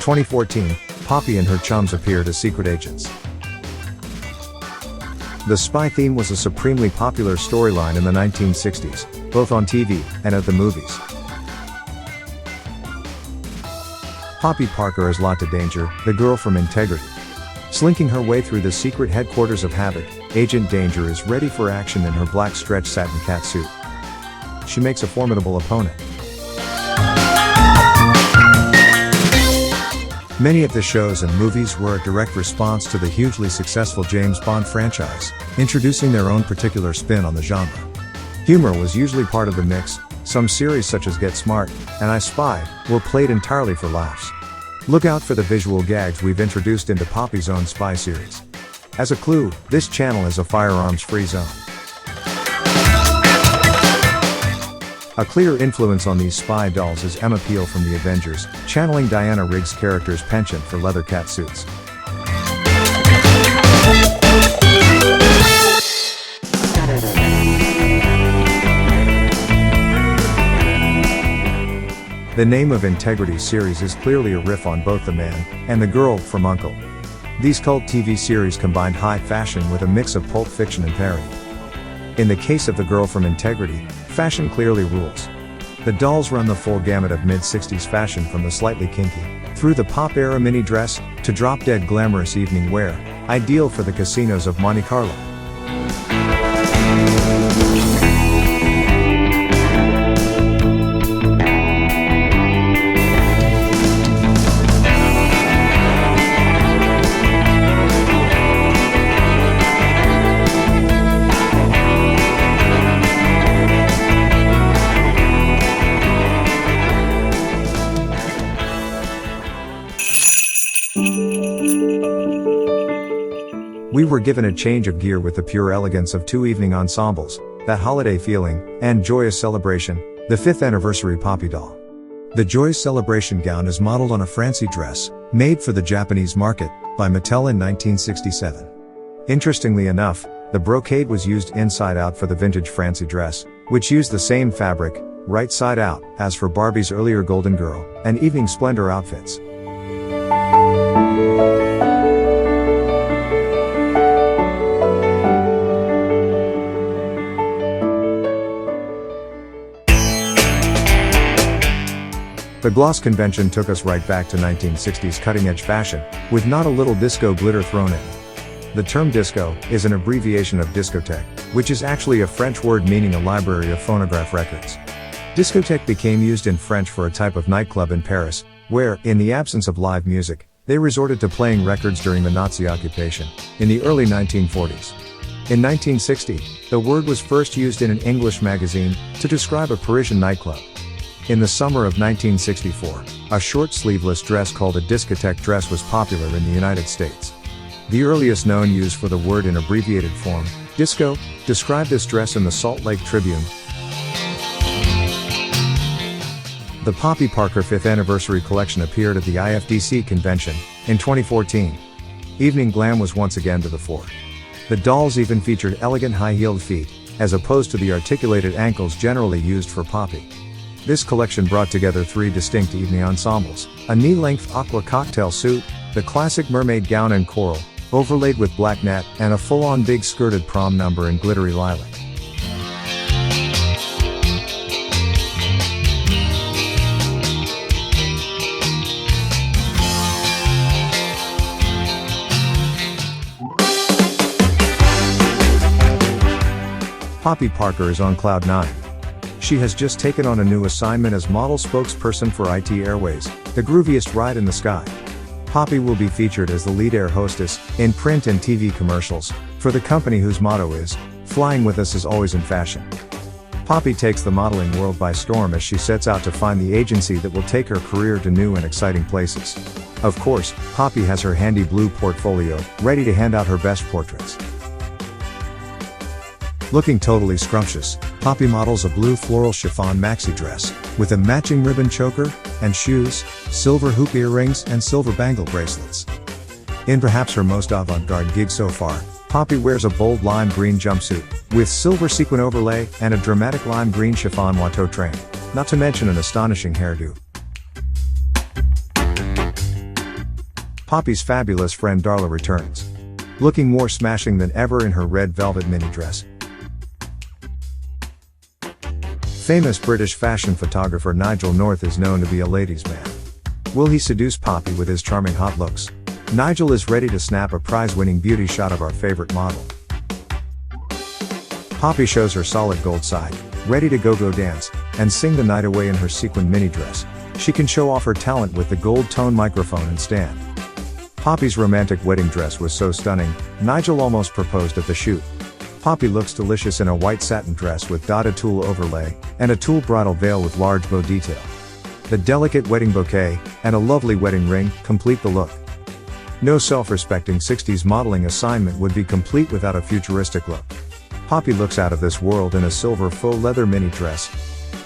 2014, Poppy and her chums appeared as secret agents. The spy theme was a supremely popular storyline in the 1960s, both on TV and at the movies. Poppy Parker as Lotta Danger, the girl from I.N.T.E.G.R.I.T.Y. Slinking her way through the secret headquarters of Havoc, Agent Danger is ready for action in her black stretch satin catsuit. She makes a formidable opponent. Many of the shows and movies were a direct response to the hugely successful James Bond franchise, introducing their own particular spin on the genre. Humor was usually part of the mix. Some series such as Get Smart and I Spy were played entirely for laughs. Look out for the visual gags we've introduced into Poppy's own spy series. As a clue, this channel is a firearms-free zone. A clear influence on these spy dolls is Emma Peel from the Avengers, channeling Diana Rigg's character's penchant for leather cat suits. The name of I.N.T.E.G.R.I.T.Y series is clearly a riff on both The Man and the Girl from U.N.C.L.E. These cult TV series combined high fashion with a mix of pulp fiction and parody. In the case of the Girl from I.N.T.E.G.R.I.T.Y, fashion clearly rules. The dolls run the full gamut of mid-60s fashion, from the slightly kinky, through the pop-era mini dress, to drop-dead glamorous evening wear, ideal for the casinos of Monte Carlo. We were given a change of gear with the pure elegance of two evening ensembles, that holiday feeling, and joyous celebration, the 5th anniversary Poppy doll. The Joyous celebration gown is modeled on a fancy dress, made for the Japanese market, by Mattel in 1967. Interestingly enough, the brocade was used inside out for the vintage fancy dress, which used the same fabric, right side out, as for Barbie's earlier Golden Girl and Evening Splendor outfits. The gloss convention took us right back to 1960s cutting-edge fashion, with not a little disco glitter thrown in. The term disco is an abbreviation of discothèque, which is actually a French word meaning a library of phonograph records. Discothèque became used in French for a type of nightclub in Paris, where, in the absence of live music, they resorted to playing records during the Nazi occupation, in the early 1940s. In 1960, the word was first used in an English magazine to describe a Parisian nightclub. In the summer of 1964, a short sleeveless dress called a discothèque dress was popular in the United States. The earliest known use for the word in abbreviated form, disco, described this dress in the Salt Lake Tribune. The Poppy Parker 5th anniversary collection appeared at the IFDC convention in 2014. Evening glam was once again to the fore. The dolls even featured elegant high-heeled feet, as opposed to the articulated ankles generally used for Poppy. This collection brought together 3 distinct evening ensembles: a knee-length aqua cocktail suit, the classic mermaid gown in coral, overlaid with black net, and a full-on big skirted prom number in glittery lilac. Poppy Parker is on cloud 9. She has just taken on a new assignment as model spokesperson for I.N.T.E.G.R.I.T.Y, the grooviest ride in the sky. Poppy will be featured as the lead air hostess in print and TV commercials for the company whose motto is, "Flying with us is always in fashion." Poppy takes the modeling world by storm as she sets out to find the agency that will take her career to new and exciting places. Of course, Poppy has her handy blue portfolio, ready to hand out her best portraits. Looking totally scrumptious, Poppy models a blue floral chiffon maxi dress, with a matching ribbon choker, and shoes, silver hoop earrings and silver bangle bracelets. In perhaps her most avant-garde gig so far, Poppy wears a bold lime green jumpsuit, with silver sequin overlay and a dramatic lime green chiffon Watteau train, not to mention an astonishing hairdo. Poppy's fabulous friend Darla returns. Looking more smashing than ever in her red velvet mini dress. Famous British fashion photographer Nigel North is known to be a ladies' man. Will he seduce Poppy with his charming hot looks? Nigel is ready to snap a prize-winning beauty shot of our favorite model. Poppy shows her solid gold side, ready to go dance, and sing the night away in her sequined mini dress. She can show off her talent with the gold tone microphone and stand. Poppy's romantic wedding dress was so stunning, Nigel almost proposed at the shoot. Poppy looks delicious in a white satin dress with dotted tulle overlay, and a tulle bridal veil with large bow detail. The delicate wedding bouquet, and a lovely wedding ring, complete the look. No self-respecting 60s modeling assignment would be complete without a futuristic look. Poppy looks out of this world in a silver faux leather mini dress.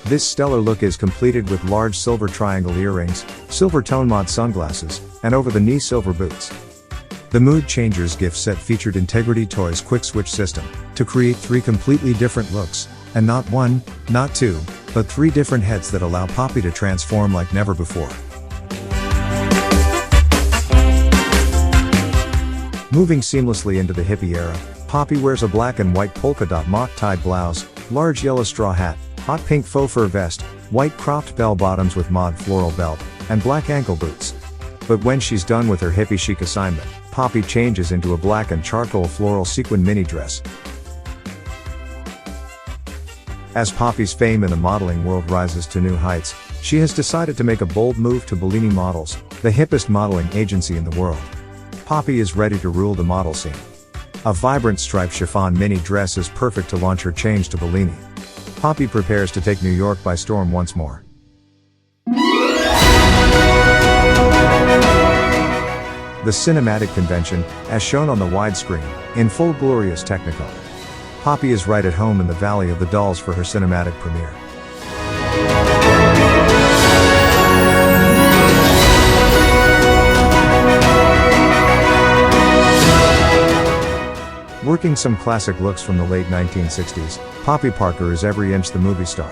This stellar look is completed with large silver triangle earrings, silver tone mod sunglasses, and over-the-knee silver boots. The Mood Changers gift set featured I.N.T.E.G.R.I.T.Y quick switch system to create 3 completely different looks, and not 1, not 2, but 3 different heads that allow Poppy to transform like never before. Moving seamlessly into the hippie era, Poppy wears a black and white polka dot mock tied blouse, large yellow straw hat, hot pink faux fur vest, white cropped bell bottoms with mod floral belt, and black ankle boots. But when she's done with her hippie chic assignment, Poppy changes into a black and charcoal floral sequin mini dress. As Poppy's fame in the modeling world rises to new heights, she has decided to make a bold move to Bellini Models, the hippest modeling agency in the world. Poppy is ready to rule the model scene. A vibrant striped chiffon mini dress is perfect to launch her change to Bellini. Poppy prepares to take New York by storm once more. The cinematic convention, as shown on the widescreen, in full glorious Technicolor. Poppy is right at home in the Valley of the Dolls for her cinematic premiere. Working some classic looks from the late 1960s, Poppy Parker is every inch the movie star.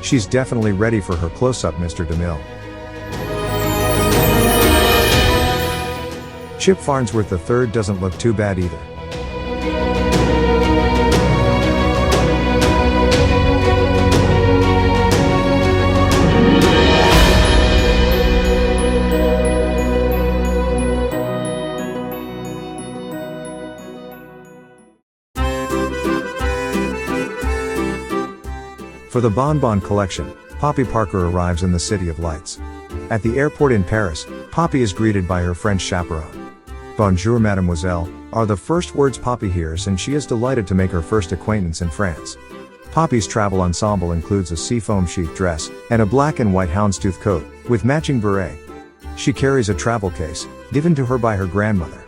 She's definitely ready for her close-up Mr. DeMille. Chip Farnsworth III doesn't look too bad either. For the Bonbon collection, Poppy Parker arrives in the City of Lights. At the airport in Paris, Poppy is greeted by her French chaperone. "Bonjour mademoiselle," are the first words Poppy hears, and she is delighted to make her first acquaintance in France. Poppy's travel ensemble includes a seafoam sheath dress, and a black and white houndstooth coat, with matching beret. She carries a travel case, given to her by her grandmother.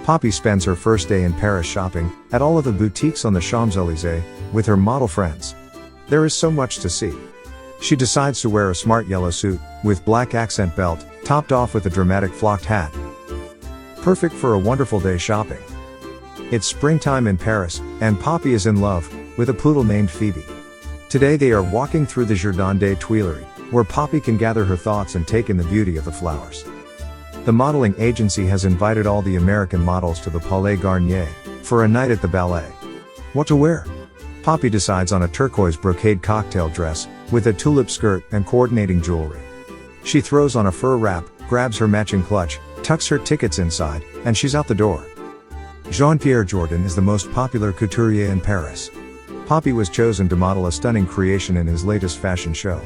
Poppy spends her first day in Paris shopping, at all of the boutiques on the Champs-Élysées, with her model friends. There is so much to see. She decides to wear a smart yellow suit, with black accent belt, topped off with a dramatic flocked hat. Perfect for a wonderful day shopping. It's springtime in Paris, and Poppy is in love with a poodle named Phoebe. Today they are walking through the Jardin des Tuileries, where Poppy can gather her thoughts and take in the beauty of the flowers. The modeling agency has invited all the American models to the Palais Garnier for a night at the ballet. What to wear? Poppy decides on a turquoise brocade cocktail dress, with a tulip skirt and coordinating jewelry. She throws on a fur wrap, grabs her matching clutch, tucks her tickets inside, and she's out the door. Jean-Pierre Jordan is the most popular couturier in Paris. Poppy was chosen to model a stunning creation in his latest fashion show.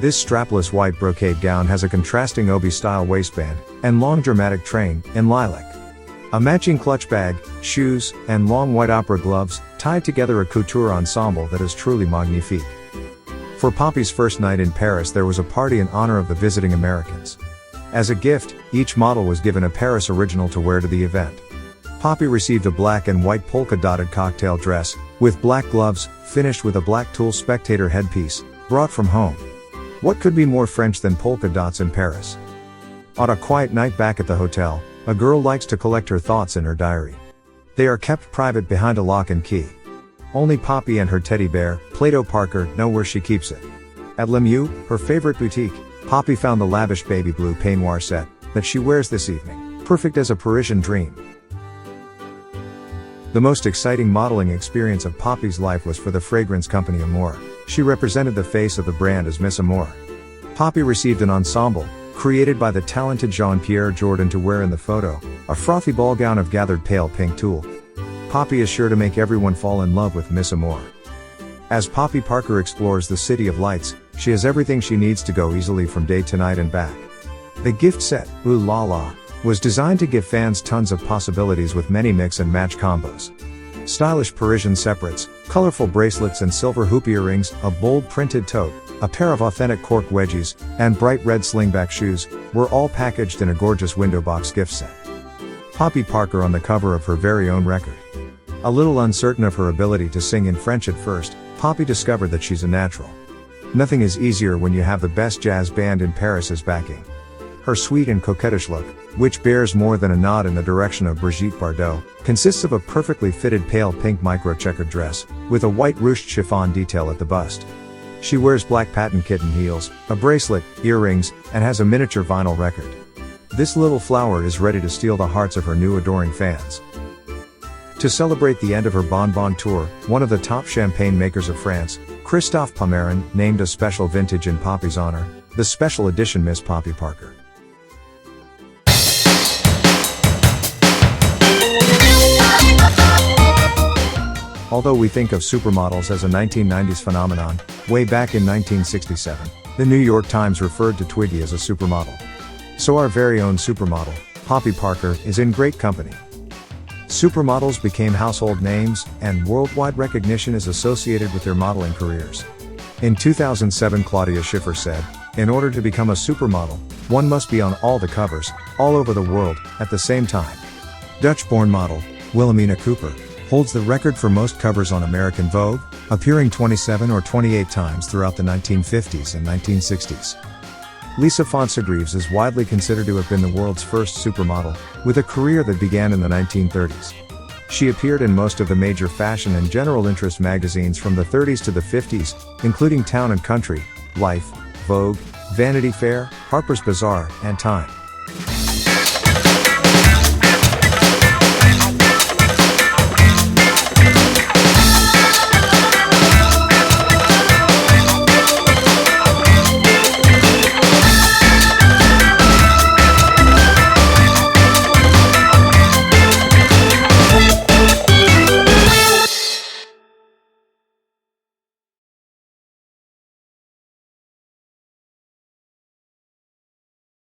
This strapless white brocade gown has a contrasting obi-style waistband, and long dramatic train, in lilac. A matching clutch bag, shoes, and long white opera gloves, tie together a couture ensemble that is truly magnifique. For Poppy's first night in Paris there was a party in honor of the visiting Americans. As a gift, each model was given a Paris original to wear to the event. Poppy received a black and white polka-dotted cocktail dress, with black gloves, finished with a black tulle spectator headpiece, brought from home. What could be more French than polka dots in Paris? On a quiet night back at the hotel, a girl likes to collect her thoughts in her diary. They are kept private behind a lock and key. Only Poppy and her teddy bear, Play-Doh Parker, know where she keeps it. At Lemieux, her favorite boutique, Poppy found the lavish baby blue peignoir set that she wears this evening, perfect as a Parisian dream. The most exciting modeling experience of Poppy's life was for the fragrance company Amour. She represented the face of the brand as Miss Amour. Poppy received an ensemble, created by the talented Jean-Pierre Jordan, to wear in the photo, a frothy ball gown of gathered pale pink tulle. Poppy is sure to make everyone fall in love with Miss Amour. As Poppy Parker explores the city of lights, she has everything she needs to go easily from day to night and back. The gift set, Ooh La La, was designed to give fans tons of possibilities with many mix and match combos. Stylish Parisian separates, colorful bracelets and silver hoop earrings, a bold printed tote, a pair of authentic cork wedgies, and bright red slingback shoes, were all packaged in a gorgeous window box gift set. Poppy Parker on the cover of her very own record. A little uncertain of her ability to sing in French at first, Poppy discovered that she's a natural. Nothing is easier when you have the best jazz band in Paris as backing. Her sweet and coquettish look, which bears more than a nod in the direction of Brigitte Bardot, consists of a perfectly fitted pale pink micro-checkered dress, with a white ruched chiffon detail at the bust. She wears black patent kitten heels, a bracelet, earrings, and has a miniature vinyl record. This little flower is ready to steal the hearts of her new adoring fans. To celebrate the end of her Bonbon tour, one of the top champagne makers of France, Christophe Pomerin, named a special vintage in Poppy's honor, the special edition Miss Poppy Parker. Although we think of supermodels as a 1990s phenomenon, way back in 1967, the New York Times referred to Twiggy as a supermodel. So our very own supermodel, Poppy Parker, is in great company. Supermodels became household names, and worldwide recognition is associated with their modeling careers. In 2007, Claudia Schiffer said, "In order to become a supermodel, one must be on all the covers, all over the world, at the same time." Dutch-born model, Wilhelmina Cooper, holds the record for most covers on American Vogue, appearing 27 or 28 times throughout the 1950s and 1960s. Lisa Fontagrives is widely considered to have been the world's first supermodel, with a career that began in the 1930s. She appeared in most of the major fashion and general interest magazines from the 30s to the 50s, including Town & Country, Life, Vogue, Vanity Fair, Harper's Bazaar, and Time.